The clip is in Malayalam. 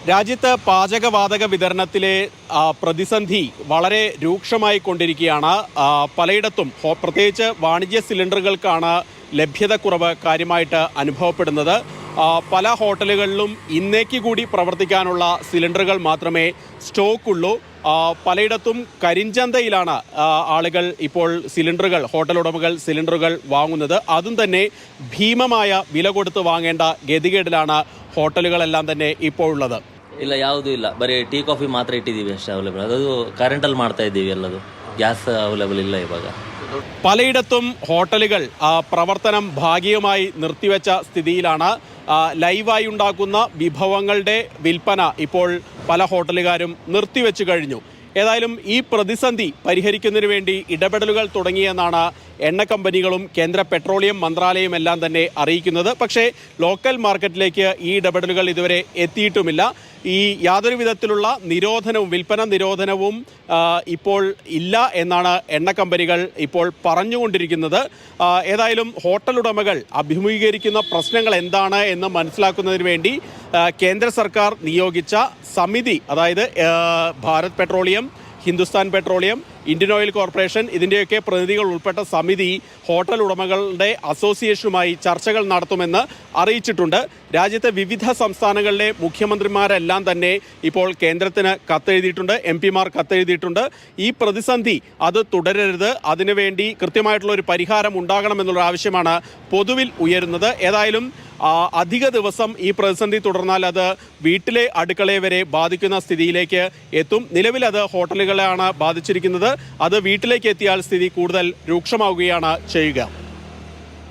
രാജ്യത്ത് പാചകവാതക വിതരണത്തിലെ പ്രതിസന്ധി വളരെ രൂക്ഷമായി കൊണ്ടിരിക്കുകയാണ്. പലയിടത്തും പ്രത്യേകിച്ച് വാണിജ്യ സിലിണ്ടറുകൾക്കാണ് ലഭ്യതക്കുറവ് കാര്യമായിട്ട് അനുഭവപ്പെടുന്നത്. പല ഹോട്ടലുകളിലും ഇന്നേക്ക് കൂടി പ്രവർത്തിക്കാനുള്ള സിലിണ്ടറുകൾ മാത്രമേ സ്റ്റോക്കുള്ളൂ. പലയിടത്തും കരിഞ്ചന്തയിലാണ് ആളുകൾ ഇപ്പോൾ സിലിണ്ടറുകൾ, ഹോട്ടൽ ഉടമകൾ സിലിണ്ടറുകൾ വാങ്ങുന്നത്. അതും തന്നെ ഭീമമായ വില കൊടുത്ത് വാങ്ങേണ്ട ഗതികേടിലാണ് ഹോട്ടലുകളെല്ലാം തന്നെ ഇപ്പോൾ ഉള്ളത്. ಇಲ್ಲ, ಯಾವುದೂ ಇಲ್ಲ, ಬರೀ ಟೀ ಕಾಫಿ ಮಾತ್ರ ಇಟ್ಟಿದ್ದೀವಿ ಅಷ್ಟೇ ಅವೈಲೇಬಲ್. ಅದು ಕರೆಂಟಲ್ಲಿ ಮಾಡ್ತಾ ಇದ್ದೀವಿ, ಎಲ್ಲದು ಗ್ಯಾಸ್ ಅವೈಲೇಬಲ್ ಇಲ್ಲ ಇವಾಗ. പലയിടത്തും ഹോട്ടലുകൾ പ്രവർത്തനം ഭാഗികമായി നിർത്തിവെച്ച സ്ഥിതിയിലാണ്. ലൈവായി ഉണ്ടാക്കുന്ന വിഭവങ്ങളുടെ വിൽപ്പന ഇപ്പോൾ പല ഹോട്ടലുകാരും നിർത്തിവെച്ചു കഴിഞ്ഞു. ഏതായാലും ഈ പ്രതിസന്ധി പരിഹരിക്കുന്നതിന് വേണ്ടി ഇടപെടലുകൾ തുടങ്ങിയെന്നാണ് എണ്ണ കമ്പനികളും കേന്ദ്ര പെട്രോളിയം മന്ത്രാലയം എല്ലാം തന്നെ അറിയിക്കുന്നത്. പക്ഷേ ലോക്കൽ മാർക്കറ്റിലേക്ക് ഈ ഇടപെടലുകൾ ഇതുവരെ എത്തിയിട്ടുമില്ല. ഈ യാതൊരു വിധത്തിലുള്ള നിരോധനവും, വിൽപ്പന നിരോധനവും ഇപ്പോൾ ഇല്ല എന്നാണ് എണ്ണ കമ്പനികൾ ഇപ്പോൾ പറഞ്ഞുകൊണ്ടിരിക്കുന്നത്. ഏതായാലും ഹോട്ടൽ ഉടമകൾ അഭിമുഖീകരിക്കുന്ന പ്രശ്നങ്ങൾ എന്താണ് എന്ന് മനസ്സിലാക്കുന്നതിന് വേണ്ടി കേന്ദ്ര സർക്കാർ നിയോഗിച്ച സമിതി, അതായത് Bharat petroleum, Hindustan petroleum, Indian oil corporation, ഇതിൻ്റെയൊക്കെ പ്രതിനിധികൾ ഉൾപ്പെട്ട സമിതി ഹോട്ടൽ ഉടമകളുടെ അസോസിയേഷനുമായി ചർച്ചകൾ നടത്തുമെന്ന് അറിയിച്ചിട്ടുണ്ട്. രാജ്യത്തെ വിവിധ സംസ്ഥാനങ്ങളിലെ മുഖ്യമന്ത്രിമാരെല്ലാം തന്നെ ഇപ്പോൾ കേന്ദ്രത്തിന് കത്തെഴുതിയിട്ടുണ്ട്, MP-മാർ കത്തെഴുതിയിട്ടുണ്ട്. ഈ പ്രതിസന്ധി അത് തുടരരുത്, അതിനുവേണ്ടി കൃത്യമായിട്ടുള്ള ഒരു പരിഹാരം ഉണ്ടാകണമെന്നുള്ള ആവശ്യമാണ് പൊതുവിൽ ഉയരുന്നത്. ഏതായാലും അധിക ദിവസം ഈ പ്രതിസന്ധി തുടർന്നാൽ അത് വീട്ടിലെ അടുക്കളയെ വരെ ബാധിക്കുന്ന സ്ഥിതിയിലേക്ക് എത്തും. നിലവിൽ അത് ഹോട്ടലുകളെയാണ് ബാധിച്ചിരിക്കുന്നത്. അത് വീട്ടിലേക്ക് എത്തിയാൽ സ്ഥിതി കൂടുതൽ രൂക്ഷമാവുകയാണ് ചെയ്യുക.